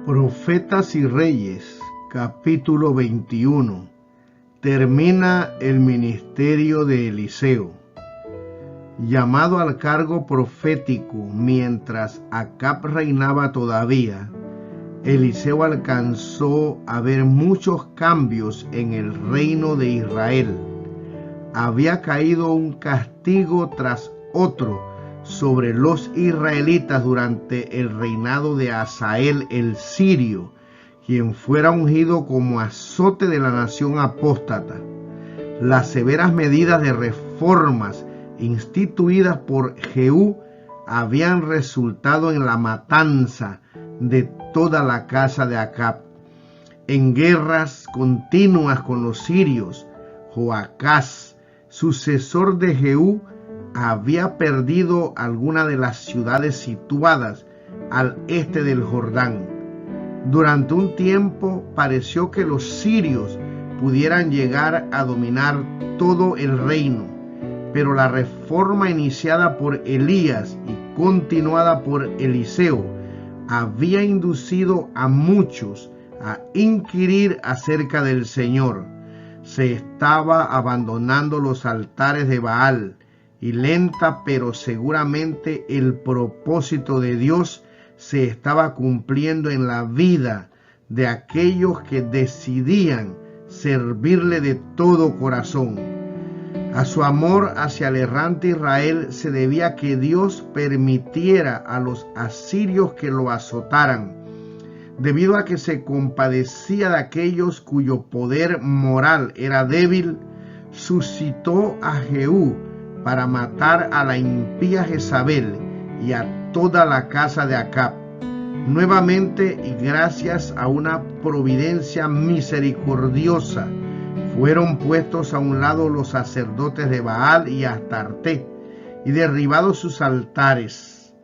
Profetas y Reyes, capítulo 21. Termina el ministerio de Eliseo. Llamado al cargo profético mientras Acab reinaba todavía, Eliseo alcanzó a ver muchos cambios en el reino de Israel. Había caído un castigo tras otro sobre los israelitas durante el reinado de Hazael el sirio, quien fuera ungido como azote de la nación apóstata. Las severas medidas de reformas instituidas por Jehú habían resultado en la matanza de toda la casa de Acab. En guerras continuas con los sirios, Joacás, sucesor de Jehú, había perdido algunas de las ciudades situadas al este del Jordán. Durante un tiempo pareció que los sirios pudieran llegar a dominar todo el reino, pero la reforma iniciada por Elías y continuada por Eliseo había inducido a muchos a inquirir acerca del Señor. Se estaba abandonando los altares de Baal, y lenta pero seguramente el propósito de Dios se estaba cumpliendo en la vida de aquellos que decidían servirle de todo corazón. A su amor hacia el errante Israel se debía que Dios permitiera a los asirios que lo azotaran, debido a que se compadecía de aquellos cuyo poder moral era débil. Suscitó a Jehú para matar a la impía Jezabel y a toda la casa de Acab. Nuevamente, y gracias a una providencia misericordiosa, fueron puestos a un lado los sacerdotes de Baal y Astarte, y derribados sus altares.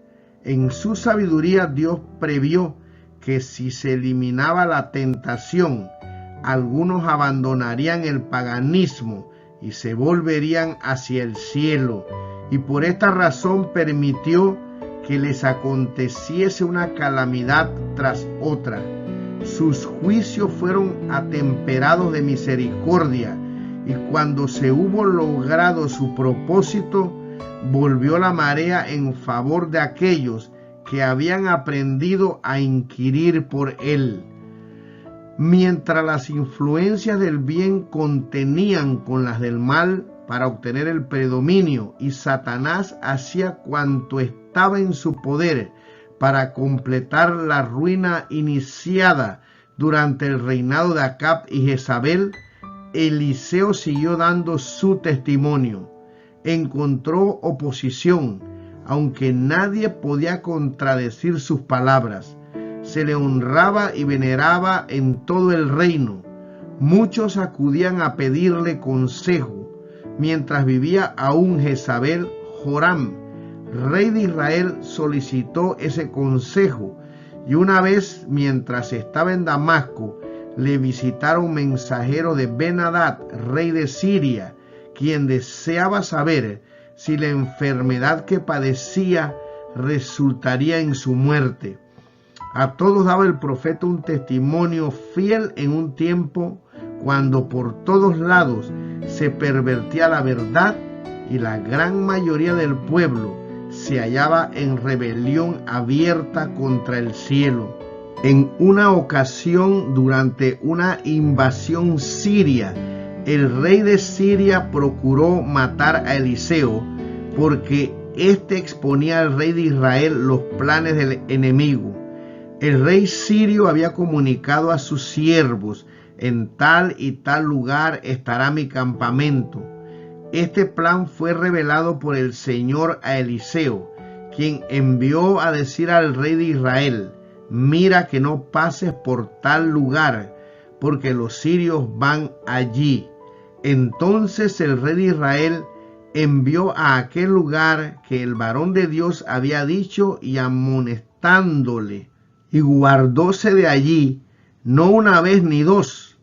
En su sabiduría Dios previó que si se eliminaba la tentación, algunos abandonarían el paganismo y se volverían hacia el cielo, y por esta razón permitió que les aconteciese una calamidad tras otra. Sus juicios fueron atemperados de misericordia, y cuando se hubo logrado su propósito, volvió la marea en favor de aquellos que habían aprendido a inquirir por él. Mientras las influencias del bien contenían con las del mal para obtener el predominio, y Satanás hacía cuanto estaba en su poder para completar la ruina iniciada durante el reinado de Acab y Jezabel, Eliseo siguió dando su testimonio. Encontró oposición, aunque nadie podía contradecir sus palabras. Se le honraba y veneraba en todo el reino. Muchos acudían a pedirle consejo. Mientras vivía aún Jezabel, Joram, rey de Israel, solicitó ese consejo, y una vez, mientras estaba en Damasco, le visitaron mensajeros de Ben-Hadad, rey de Siria, quien deseaba saber si la enfermedad que padecía resultaría en su muerte. A todos daba el profeta un testimonio fiel en un tiempo cuando por todos lados se pervertía la verdad y la gran mayoría del pueblo se hallaba en rebelión abierta contra el cielo. En una ocasión, durante una invasión siria, el rey de Siria procuró matar a Eliseo porque éste exponía al rey de Israel los planes del enemigo. El rey sirio había comunicado a sus siervos: en tal y tal lugar estará mi campamento. Este plan fue revelado por el Señor a Eliseo, quien envió a decir al rey de Israel: mira que no pases por tal lugar, porque los sirios van allí. Entonces el rey de Israel envió a aquel lugar que el varón de Dios había dicho, y amonestándole, y guardóse de allí, no una vez ni dos.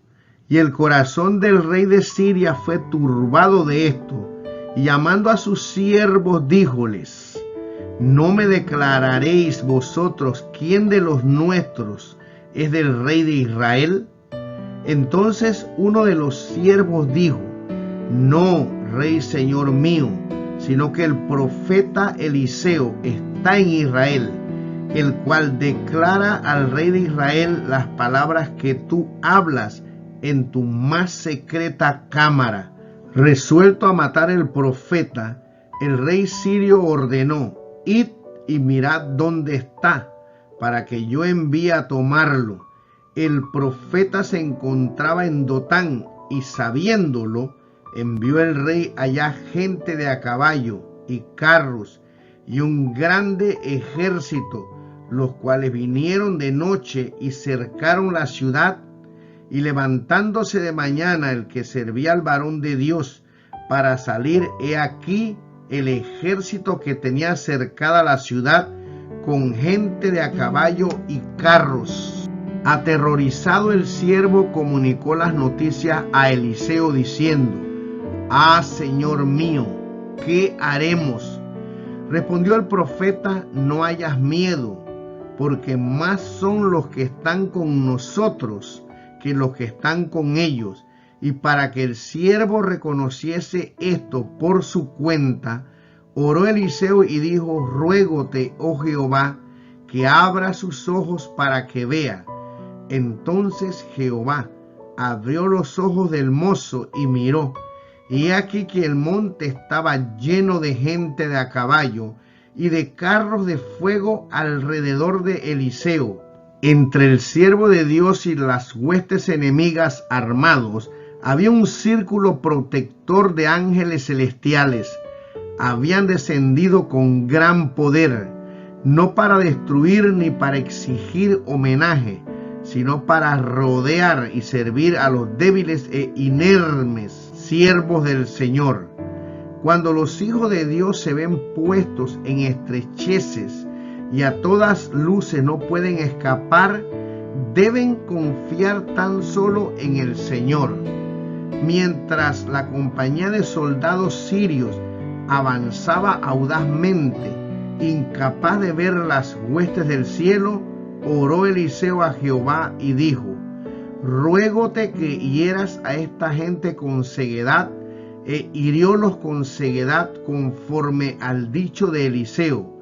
Y el corazón del rey de Siria fue turbado de esto, y llamando a sus siervos, díjoles: ¿no me declararéis vosotros quién de los nuestros es del rey de Israel? Entonces uno de los siervos dijo: No, rey señor mío, sino que el profeta Eliseo está en Israel, el cual declara al rey de Israel las palabras que tú hablas en tu más secreta cámara. Resuelto a matar el profeta, el rey sirio ordenó: Id y mirad dónde está, para que yo envíe a tomarlo. El profeta se encontraba en Dotán, y sabiéndolo, envió el rey allá gente de a caballo y carros y un grande ejército, los cuales vinieron de noche y cercaron la ciudad. Y levantándose de mañana el que servía al varón de Dios para salir, he aquí el ejército que tenía cercada la ciudad con gente de a caballo y carros. Aterrorizado el siervo comunicó las noticias a Eliseo diciendo: Ah, señor mío, ¿qué haremos? Respondió el profeta: No hayas miedo, porque más son los que están con nosotros que los que están con ellos. Y para que el siervo reconociese esto por su cuenta, oró Eliseo y dijo: Ruégote, oh Jehová, que abra sus ojos para que vea. Entonces Jehová abrió los ojos del mozo y miró, y he aquí que el monte estaba lleno de gente de a caballo y de carros de fuego alrededor de Eliseo. Entre el siervo de Dios y las huestes enemigas armados había un círculo protector de ángeles celestiales. Habían descendido con gran poder, no para destruir ni para exigir homenaje, sino para rodear y servir a los débiles e inermes siervos del Señor. Cuando los hijos de Dios se ven puestos en estrecheces y a todas luces no pueden escapar, deben confiar tan solo en el Señor. Mientras la compañía de soldados sirios avanzaba audazmente, incapaz de ver las huestes del cielo, oró Eliseo a Jehová y dijo: Ruégote que hieras a esta gente con ceguedad. E hiriólos con ceguedad conforme al dicho de Eliseo.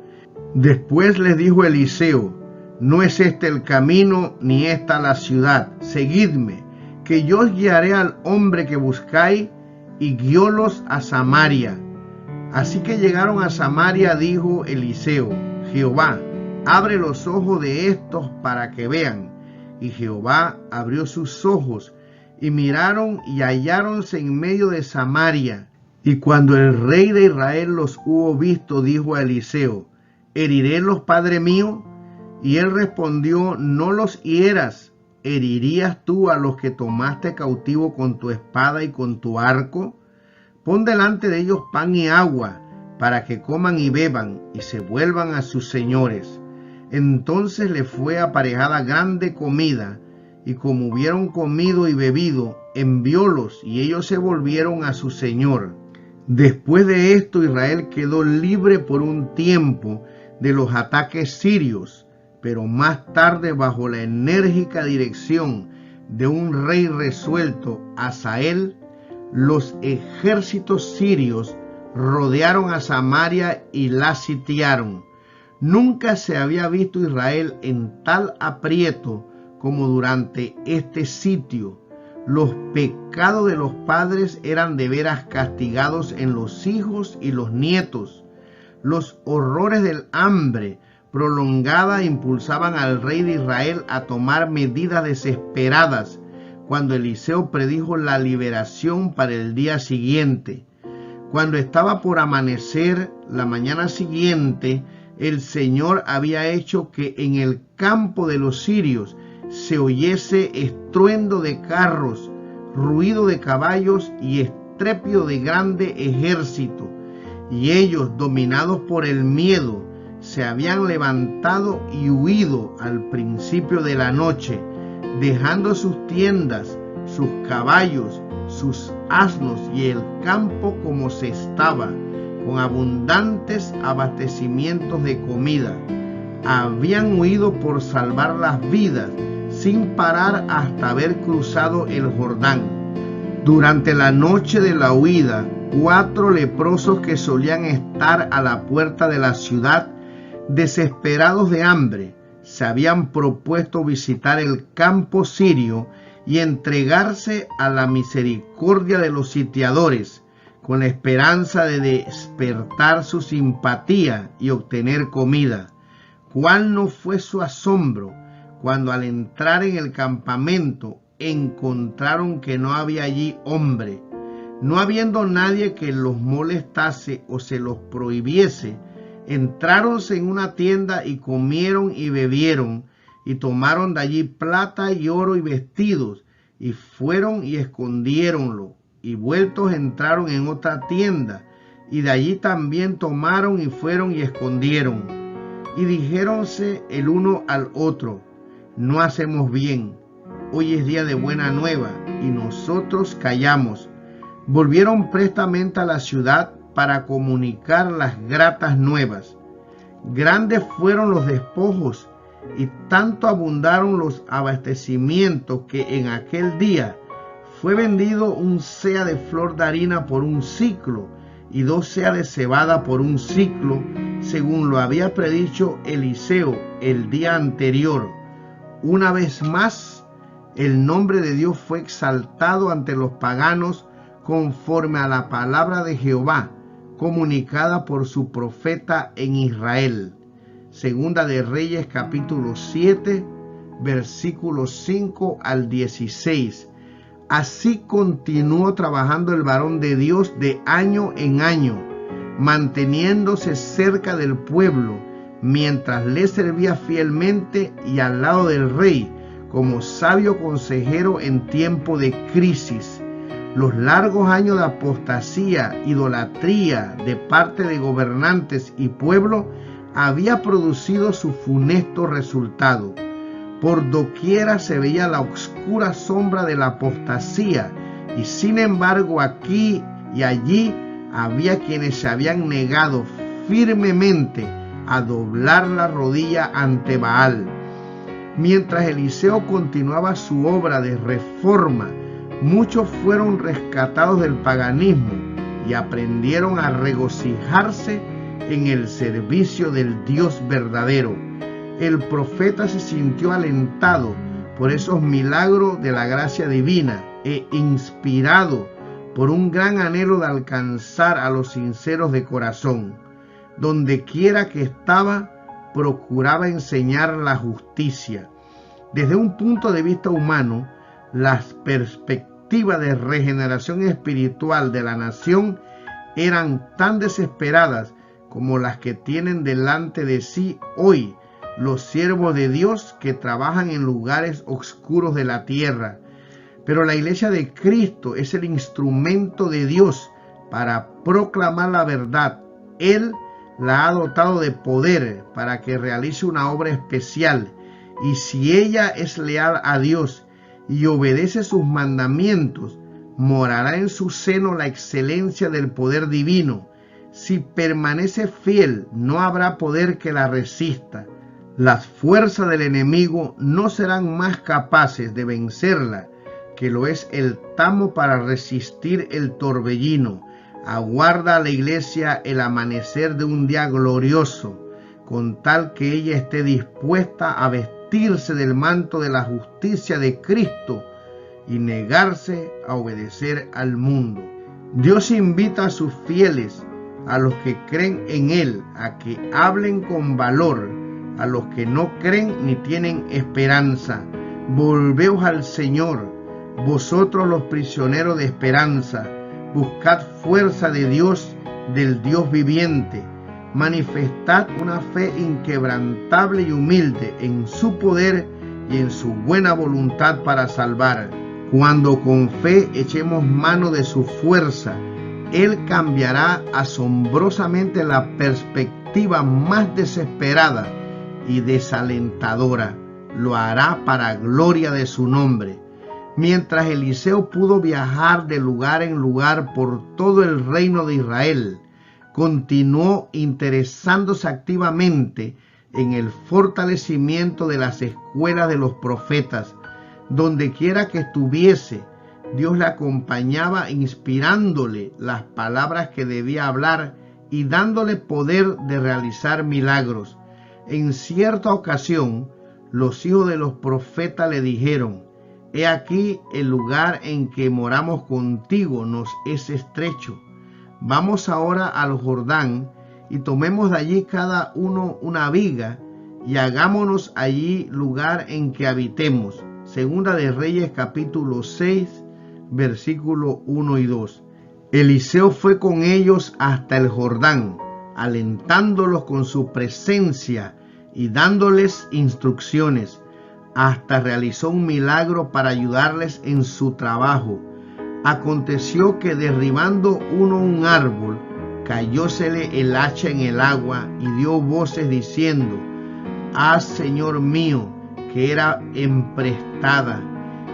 Después les dijo Eliseo: No es este el camino, ni esta la ciudad. Seguidme, que yo os guiaré al hombre que buscáis. Y guiólos a Samaria. Así que llegaron a Samaria, dijo Eliseo: Jehová, abre los ojos de estos para que vean. Y Jehová abrió sus ojos, y miraron y halláronse en medio de Samaria. Y cuando el rey de Israel los hubo visto, dijo a Eliseo: ¿Herirélos, padre mío? Y él respondió: No los hieras. ¿Herirías tú a los que tomaste cautivo con tu espada y con tu arco? Pon delante de ellos pan y agua, para que coman y beban, y se vuelvan a sus señores. Entonces le fue aparejada grande comida, y como hubieron comido y bebido, enviólos, y ellos se volvieron a su señor. Después de esto, Israel quedó libre por un tiempo de los ataques sirios, pero más tarde, bajo la enérgica dirección de un rey resuelto, Hazael, los ejércitos sirios rodearon a Samaria y la sitiaron. Nunca se había visto Israel en tal aprieto como durante este sitio. Los pecados de los padres eran de veras castigados en los hijos y los nietos. Los horrores del hambre prolongada impulsaban al rey de Israel a tomar medidas desesperadas, cuando Eliseo predijo la liberación para el día siguiente. Cuando estaba por amanecer la mañana siguiente, el Señor había hecho que en el campo de los sirios se oyese estruendo de carros, ruido de caballos y estrépito de grande ejército. Y ellos, dominados por el miedo, se habían levantado y huido al principio de la noche, dejando sus tiendas, sus caballos, sus asnos y el campo como se estaba, con abundantes abastecimientos de comida. Habían huido por salvar las vidas, sin parar hasta haber cruzado el Jordán. Durante la noche de la huida, 4 leprosos que solían estar a la puerta de la ciudad, desesperados de hambre, se habían propuesto visitar el campo sirio y entregarse a la misericordia de los sitiadores, con la esperanza de despertar su simpatía y obtener comida. ¿Cuál no fue su asombro cuando al entrar en el campamento encontraron que no había allí hombre? No habiendo nadie que los molestase o se los prohibiese, entráronse en una tienda y comieron y bebieron, y tomaron de allí plata y oro y vestidos, y fueron y escondiéronlo, y vueltos entraron en otra tienda, y de allí también tomaron y fueron y escondieron. Y dijéronse el uno al otro: no hacemos bien, hoy es día de buena nueva, y nosotros callamos. Volvieron prestamente a la ciudad para comunicar las gratas nuevas. Grandes fueron los despojos, y tanto abundaron los abastecimientos, que en aquel día fue vendido un seah de flor de harina por un siclo, y 2 seas de cebada por un siclo, según lo había predicho Eliseo el día anterior. Una vez más, el nombre de Dios fue exaltado ante los paganos, conforme a la palabra de Jehová, comunicada por su profeta en Israel. Segunda de Reyes, capítulo 7, versículos 5 al 16. Así continuó trabajando el varón de Dios de año en año, manteniéndose cerca del pueblo, mientras le servía fielmente y al lado del rey, como sabio consejero en tiempo de crisis. Los largos años de apostasía, idolatría de parte de gobernantes y pueblo había producido su funesto resultado. Por doquiera se veía la oscura sombra de la apostasía, y sin embargo aquí y allí había quienes se habían negado firmemente a doblar la rodilla ante Baal. Mientras Eliseo continuaba su obra de reforma, muchos fueron rescatados del paganismo y aprendieron a regocijarse en el servicio del Dios verdadero. El profeta se sintió alentado por esos milagros de la gracia divina e inspirado por un gran anhelo de alcanzar a los sinceros de corazón. Donde quiera que estaba, procuraba enseñar la justicia. Desde un punto de vista humano, las perspectivas de regeneración espiritual de la nación eran tan desesperadas como las que tienen delante de sí hoy los siervos de Dios que trabajan en lugares oscuros de la tierra. Pero la iglesia de Cristo es el instrumento de Dios para proclamar la verdad. Él la ha dotado de poder para que realice una obra especial, y si ella es leal a Dios y obedece sus mandamientos, morará en su seno la excelencia del poder divino. Si permanece fiel, no habrá poder que la resista. Las fuerzas del enemigo no serán más capaces de vencerla que lo es el tamo para resistir el torbellino. Aguarda a la iglesia el amanecer de un día glorioso, con tal que ella esté dispuesta a vestirse del manto de la justicia de Cristo y negarse a obedecer al mundo. Dios invita a sus fieles, a los que creen en Él, a que hablen con valor, a los que no creen ni tienen esperanza. Volveos al Señor, vosotros los prisioneros de esperanza. Buscad fuerza de Dios, del Dios viviente. Manifestad una fe inquebrantable y humilde en su poder y en su buena voluntad para salvar. Cuando con fe echemos mano de su fuerza, Él cambiará asombrosamente la perspectiva más desesperada y desalentadora. Lo hará para gloria de su nombre. Mientras Eliseo pudo viajar de lugar en lugar por todo el reino de Israel, continuó interesándose activamente en el fortalecimiento de las escuelas de los profetas. Donde quiera que estuviese, Dios le acompañaba inspirándole las palabras que debía hablar y dándole poder de realizar milagros. En cierta ocasión, los hijos de los profetas le dijeron: «He aquí el lugar en que moramos contigo nos es estrecho. Vamos ahora al Jordán y tomemos de allí cada uno una viga y hagámonos allí lugar en que habitemos». Segunda de Reyes capítulo 6, versículo 1 y 2. Eliseo fue con ellos hasta el Jordán, alentándolos con su presencia y dándoles instrucciones. Hasta realizó un milagro para ayudarles en su trabajo. Aconteció que derribando uno un árbol, cayósele el hacha en el agua y dio voces diciendo: «Ah, Señor mío, que era emprestada».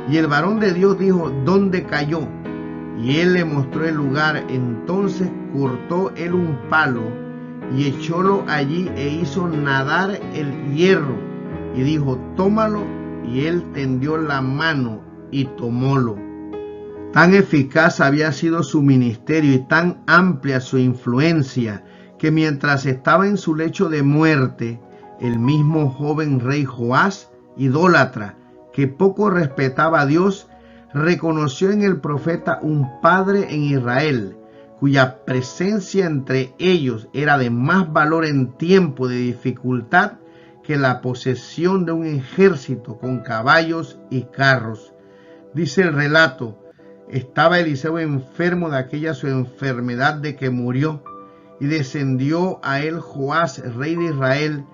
Y el varón de Dios dijo: «¿Dónde cayó?». Y él le mostró el lugar. Entonces cortó él un palo y echólo allí e hizo nadar el hierro. Y dijo: «Tómalo». Y él tendió la mano y tomólo. Tan eficaz había sido su ministerio y tan amplia su influencia, que mientras estaba en su lecho de muerte, el mismo joven rey Joás, idólatra, que poco respetaba a Dios, reconoció en el profeta un padre en Israel, cuya presencia entre ellos era de más valor en tiempo de dificultad que la posesión de un ejército con caballos y carros. Dice el relato: estaba Eliseo enfermo de aquella su enfermedad de que murió, y descendió a él Joás, rey de Israel,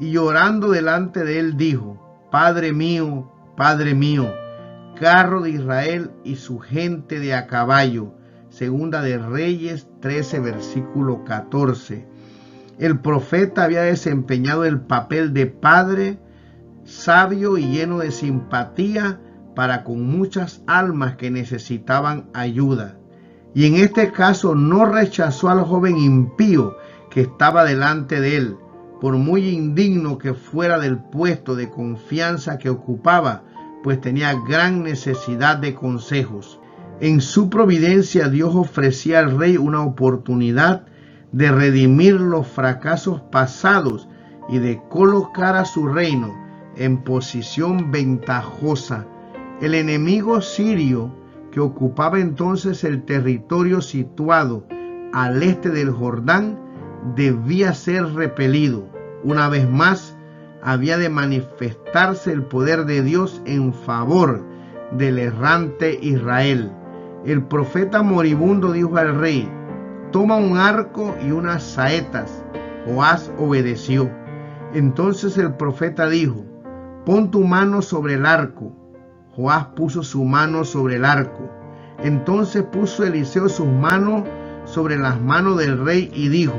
y llorando delante de él dijo: Padre mío, carro de Israel y su gente de a caballo. Segunda de Reyes 13, versículo 14. El profeta había desempeñado el papel de padre sabio y lleno de simpatía para con muchas almas que necesitaban ayuda. Y en este caso no rechazó al joven impío que estaba delante de él, por muy indigno que fuera del puesto de confianza que ocupaba, pues tenía gran necesidad de consejos. En su providencia Dios ofrecía al rey una oportunidad de redimir los fracasos pasados y de colocar a su reino en posición ventajosa. El enemigo sirio, que ocupaba entonces el territorio situado al este del Jordán, debía ser repelido. Una vez más, había de manifestarse el poder de Dios en favor del errante Israel. El profeta moribundo dijo al rey: toma un arco y unas saetas. Joás obedeció. Entonces el profeta dijo: pon tu mano sobre el arco. Joás puso su mano sobre el arco. Entonces puso Eliseo sus manos sobre las manos del rey y dijo: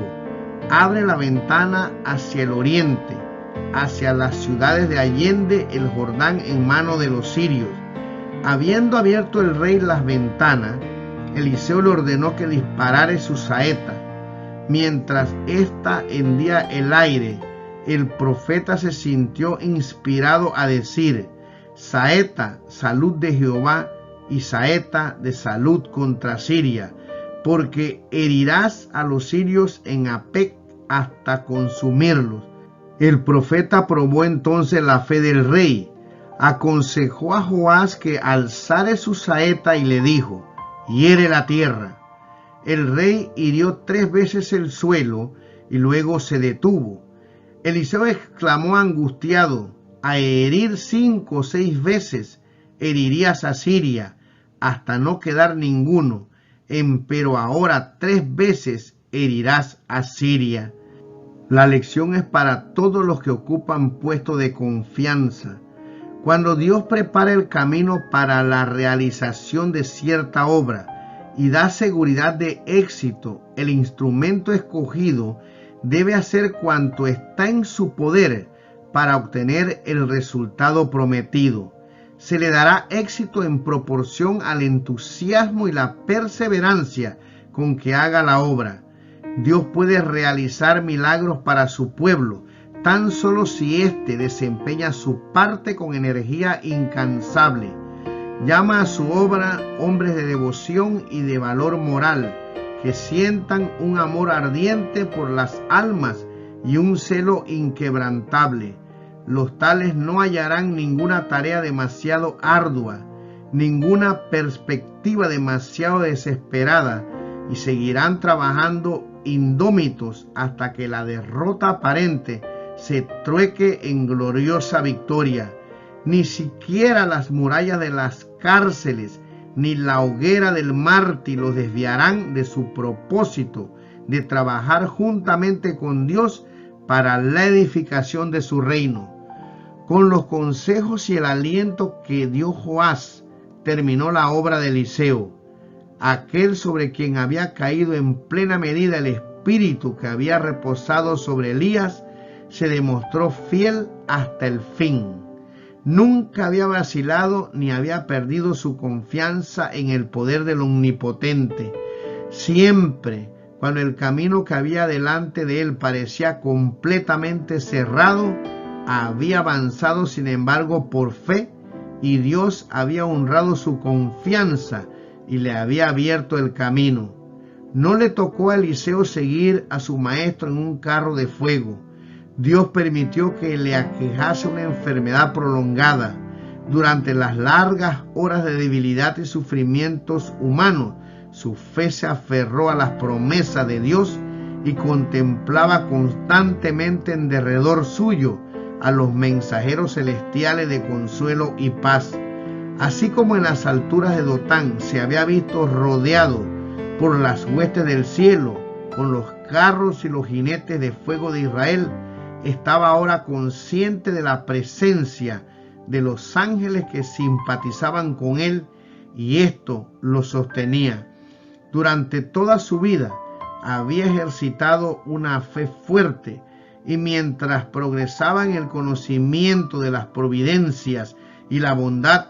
abre la ventana hacia el oriente, hacia las ciudades de allende el Jordán en mano de los sirios. Habiendo abierto el rey las ventanas, Eliseo le ordenó que disparara su saeta. Mientras ésta hendía el aire, el profeta se sintió inspirado a decir: saeta, salud de Jehová, y saeta de salud contra Siria, porque herirás a los sirios en Apec hasta consumirlos. El profeta probó entonces la fe del rey. Aconsejó a Joás que alzare su saeta y le dijo: hiere la tierra. El rey hirió 3 veces el suelo y luego se detuvo. Eliseo exclamó angustiado: a herir 5 o 6 veces herirías a Siria hasta no quedar ninguno, empero ahora 3 veces herirás a Siria. La lección es para todos los que ocupan puestos de confianza. Cuando Dios prepara el camino para la realización de cierta obra y da seguridad de éxito, el instrumento escogido debe hacer cuanto está en su poder para obtener el resultado prometido. Se le dará éxito en proporción al entusiasmo y la perseverancia con que haga la obra. Dios puede realizar milagros para su pueblo, tan solo si éste desempeña su parte con energía incansable. Llama a su obra hombres de devoción y de valor moral, que sientan un amor ardiente por las almas y un celo inquebrantable. Los tales no hallarán ninguna tarea demasiado ardua, ninguna perspectiva demasiado desesperada, y seguirán trabajando indómitos hasta que la derrota aparente se trueque en gloriosa victoria. Ni siquiera las murallas de las cárceles ni la hoguera del mártir los desviarán de su propósito de trabajar juntamente con Dios para la edificación de su reino. Con los consejos y el aliento que dio Joás, terminó la obra de Eliseo, aquel sobre quien había caído en plena medida el espíritu que había reposado sobre Elías. Se demostró fiel hasta el fin. Nunca había vacilado ni había perdido su confianza en el poder del Omnipotente. Siempre, cuando el camino que había delante de él parecía completamente cerrado, había avanzado sin embargo por fe, y Dios había honrado su confianza y le había abierto el camino. No le tocó a Eliseo seguir a su maestro en un carro de fuego. Dios permitió que le aquejase una enfermedad prolongada. Durante las largas horas de debilidad y sufrimientos humanos, su fe se aferró a las promesas de Dios y contemplaba constantemente en derredor suyo a los mensajeros celestiales de consuelo y paz. Así como en las alturas de Dotán se había visto rodeado por las huestes del cielo, con los carros y los jinetes de fuego de Israel, estaba ahora consciente de la presencia de los ángeles que simpatizaban con él, y esto lo sostenía. Durante toda su vida había ejercitado una fe fuerte, y mientras progresaba en el conocimiento de las providencias y la bondad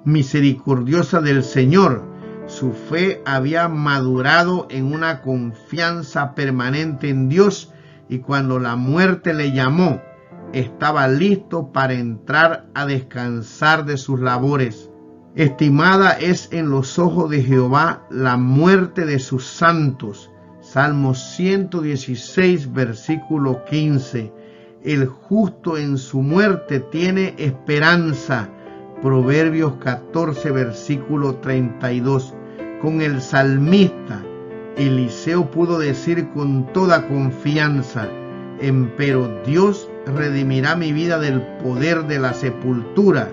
misericordiosa del Señor, su fe había madurado en una confianza permanente en Dios, y cuando la muerte le llamó, estaba listo para entrar a descansar de sus labores. Estimada es en los ojos de Jehová la muerte de sus santos. Salmo 116, versículo 15. El justo en su muerte tiene esperanza. Proverbios 14, versículo 32. Con el salmista, Eliseo pudo decir con toda confianza: empero Dios redimirá mi vida del poder de la sepultura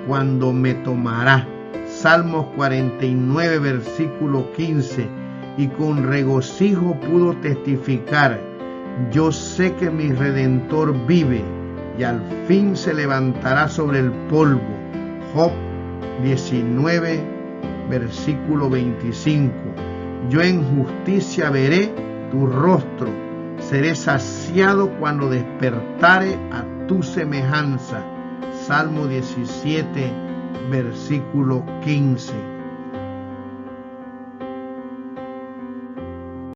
cuando me tomará. Salmos 49, versículo 15. Y con regocijo pudo testificar: yo sé que mi Redentor vive y al fin se levantará sobre el polvo. Job 19, versículo 25. Yo en justicia veré tu rostro, seré saciado cuando despertare a tu semejanza. Salmo 17, versículo 15.